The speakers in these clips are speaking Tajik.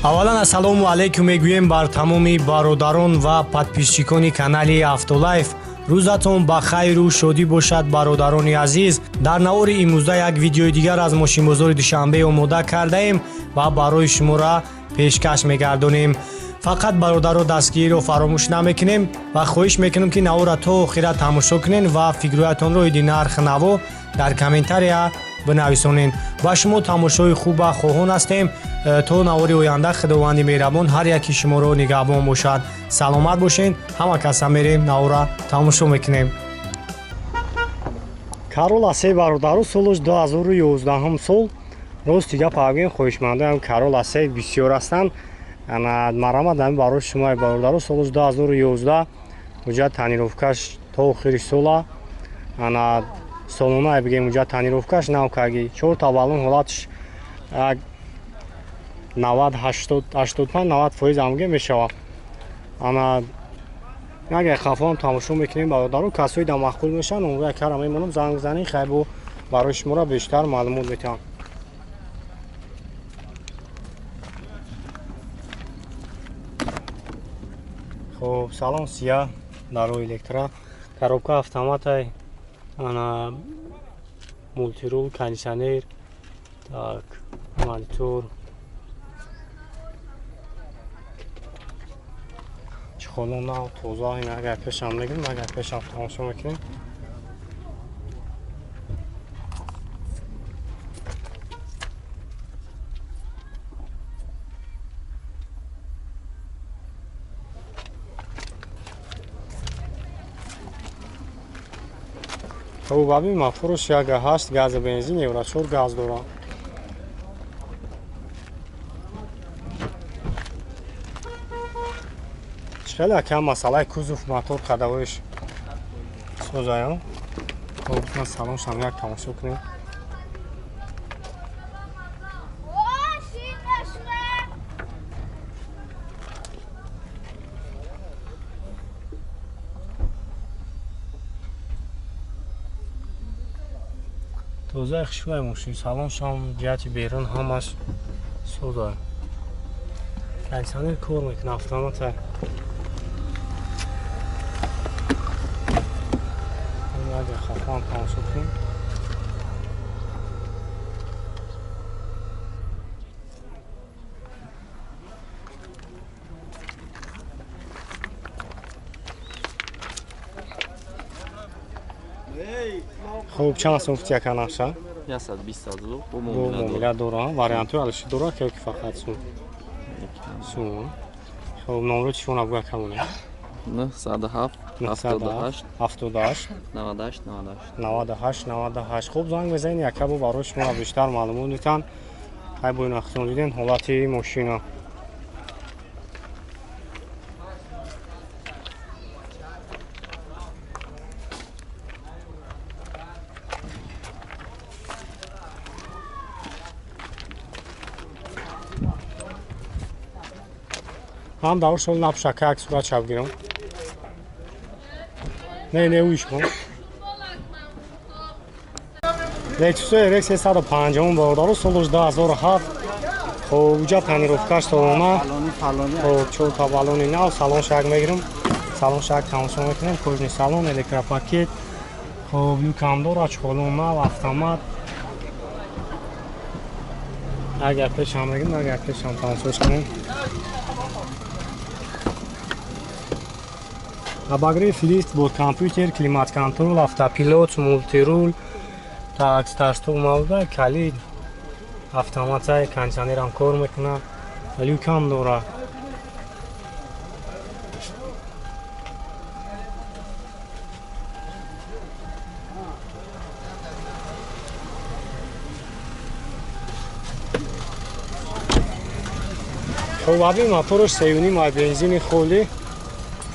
аввалан ассалому алайкум мегӯем бар тамоми бародарон ва подписчикони канали Автолайф. рӯзатон ба хайру шодӣ бошад бародарони азиз. дар наҳори имрӯза як видеои дигар аз мошинбозори душанбе омода кардаем ва барои шуморо пешкаш мегардонем. фақат бародаро дастгириро фаромӯш намекунем ва хоҳиш мекунем ки наҳора то охира тамошо кунед ва фикрҳоятонро иди нарх наво дар комментария бинависонед. ба шумо тамошои хуба хоҳон ҳастем. то наҳори оянда худованди меҳрабон ҳар яки шуморо нигаҳбон бошад. саломат бошед. ҳама каса мерем наҳора тамошо мекунем. Карол асе бародаро солаш 2011 сол рости гап агем хоҳишмандам Карол асе бисёр ҳастанд. ана марамад ами барои шумо бародаро солаш 2011 уҷа танировкаш то охири сола ана солона бигем уҷа танировкаш навкаги 4 таваллун ҳолатш 90-85-90% амге мешавад. ана агар хафам тамошо мекунем бародаро касои да махкул мешан он як кара мемонам занг бизанед хай бо барои шуморо бештар маълумот метавам. خب سلام سیاه دارو الکترا коробка автоматай ана мультирул кондиционер так монитор чехолон нав тоза ин агар пешам мегирем агар пешам тамошо мекунем. бабин мафуруш як 8 газ бензин евро 4 газ дора. хеле кам масъалаи кузов мотор қадавоиш созаям. хоб ман салон шам як тамошо кунем. тоза хушбай мошин салоншам ҷиҳати берун ҳамаш соза. кондиционер кор мекунад автомата. агар хафам тамошо кунем. хуб чанд сум футия канаша 120 бо муомила дора вариантҳои алиши дора ки фақат сум. хуб номро чӣ вона буга камоне 907 78 78 98. хуб занг мезанед якабо барои шумо бештар маълумот метан. ҳай бо ин вақтон диден ҳолати мошина. ҳам давр шол напшака як сурат шаб гирам. не уиш кун. Lexus RX 350 бародаро солаш 2007. хоб уҷа танировкаш солона. хоб 4 таваллуни нав салон шак мегирам. салон шак тамошо мекунем. кожни салон электропакет. хоб юкам дора чехолон нав автомат. агар пешам мегирам агар пешам тамошош кунем. обогрев лист бо компютер климат контрол автопилот мультирул так старт-стоп мавда калид автоматай кондиционерам кор мекунад люкам дора. хоб абин мотораш 3.5 бензини холӣ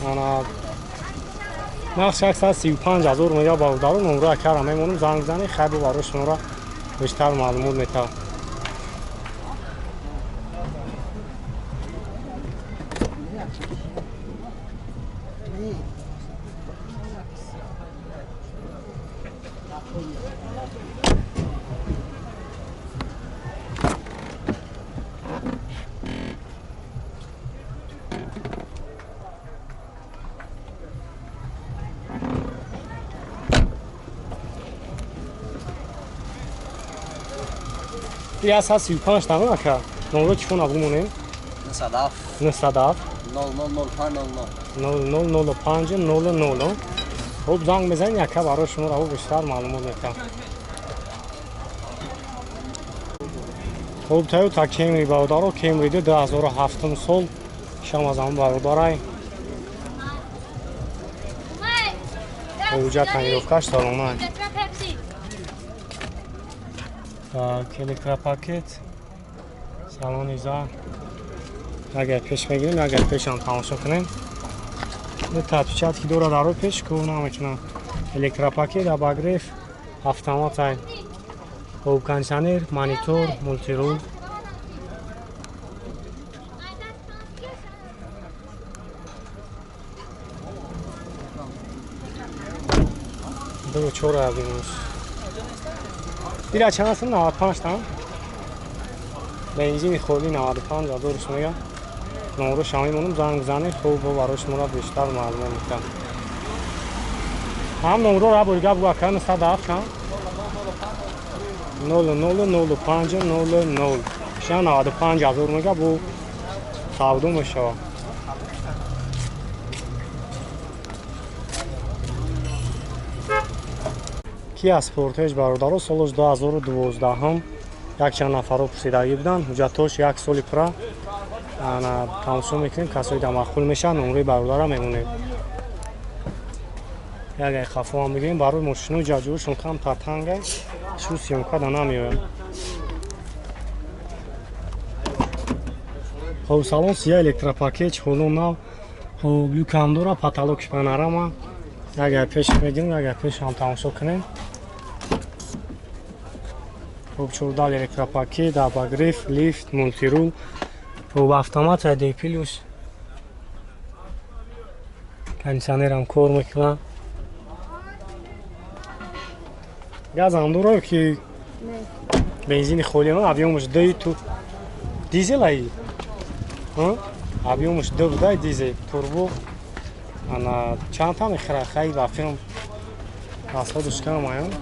ана нақш 135,000 мега бародаро номро кара мемонам занг бизанед хай бо барои шуморо бештар маълумот метавам. Я 135 тама ака. Номро чӣ бумонем? 907 000500. хуб занг мезанед яка барои шумо раву бештар маълумот метам. хуб Toyota Camry бародаро Camry 2007 сол шамазам бародарай. Ҳуҷҷат тангировкаш саломай. Так, электропакет. Салони зар. Агар пеш мегирем, агар пешам тамошо кунем. Татбичат ки дора даро пеш ку наметунам. Электропакет, обогрев, автомат ай. Хуб кондиционер, монитор, мультирул. Ду чора бинус. Бира чанасым 95 там. Бензини холи 95 за дурус мега. Номро шамимонум занг бизанед, хуб барои шуморо бештар маълумот метам. Ҳам номроро бурга бугака 907 чанд? 000500. Шан 95 000 мега бу савдо мешава. Kia Sportage бародаро солош 2012 якчанд нафаро пурсидагӣ буданд. ҳуҷҷатош 1 соли пура. Ана тамошо мекунем, касои дамахул мешаванд, номрои бародарро мемонем. Ягай хафоам бигирем барои мошинои ҷаҷӯшон кам татангай шу сёмка да намеоям. Хуб салон сия электропакет ҳоло нав. Хуб люкам дора, потолоки панорама. Ягай пеш мегирем, ягай пешам тамошо кунем. Хуб чордал электропакет, обогрев, лифт, мультирул. Хуб автомат D+. Кондиционерам кор мекунад. Газам дора ки бензини холиам, объёмаш D ту дизел ай. Объёмаш D будай дизел, турбо. Ана чанд та мехира хай ба фирм. Расходуш кам аян.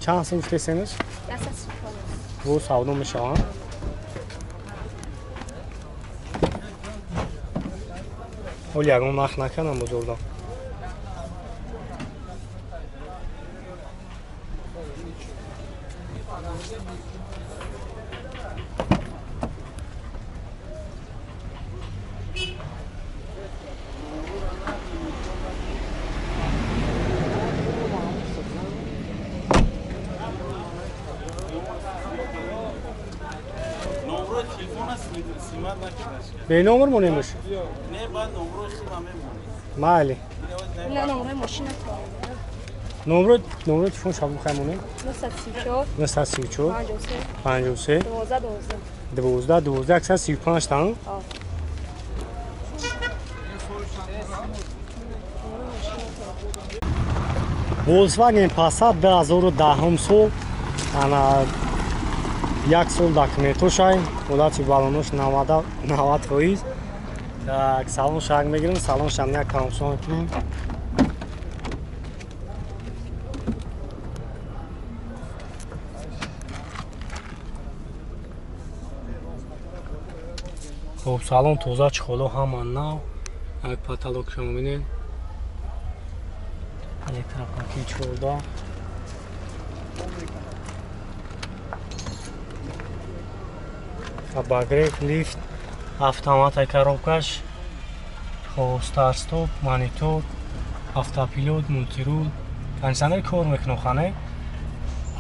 Чанд сум фесенеш? Бу савдо мешаванд. Оли ягон нах наканам бузурдам. بینامور مونیمش نه بعد نمره خیلی مالی نه نمره ماشین نمره تلفن شما خیمونه 934 53 12 135 تا Volkswagen Passat 2010 сол ана як сол документошай муддати балонош 90%. Так, салон шаг мегирем, салон шам як тамошо мекунем. хуб салон тоза чихоло ҳама нав. Як потолок шумо бинед. Электропакет 14. Обогрев, лифт, автомат коробкаш, старт-стоп, монитор, автопилот, мультирул. Кондиционер кор мекунад хане?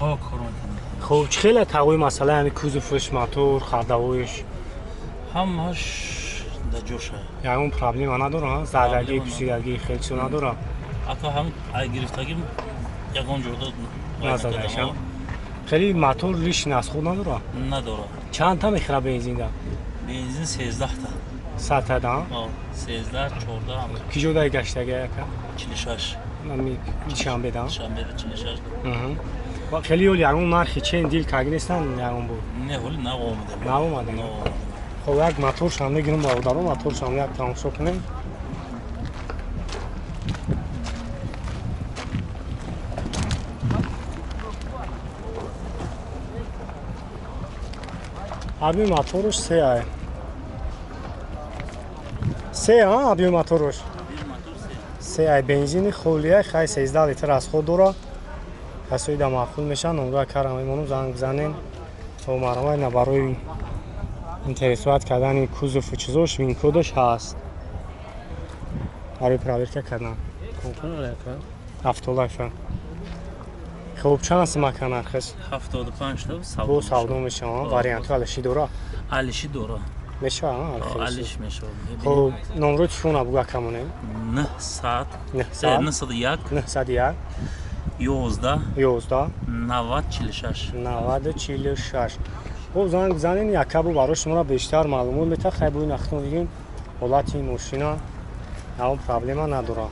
ها کارون خب چه خیلی تقوی مسئله همین کوزوفش موتور خردویش همش در جوشه یعنی اون پرابلم نداره زدگی پوسیدگی خیلی چیز نداره حتی هم گرفتگیم یکان جور داد نزدگیش هم خیلی موتور ریش از خود نداره نداره چند تا میخوره بنزین ده بنزین 13 تا 100 تا ده 13 14 هم کی جدا گشتگی یکا 46 من میشم بدم شنبه 46 و خیلی اولی اون نرخی چند دیل کاغی نیستن یعنی بود نه ولی نه اومده نه اومده خب یک موتور شام میگیرم با دارو موتور شام یک تماشا کنیم Аби моторуш се ай. Се аби моторуш. Се ай бензини холия хай 13 литр аз худ дора. Асоида маъқул меша номра карам мемонам занг бизанем. То маърамай на барои интересоват кардани кузову чизош винкодаш ҳаст. Барои проверка кардан. Автолайфа. Хуб чанд смака нархис? 75 та Бо савдо мешавам варианти алиши дора. алиши дора. Мешавам алиш мешавам. хуб номро телефона буга камонем 900 900 901 901 11 11 9046. 9046 хуб занг бизанем якабу барои шуморо бештар маълумот мета хай буи нахтон дигим ҳолати мошина ҳам проблема надора.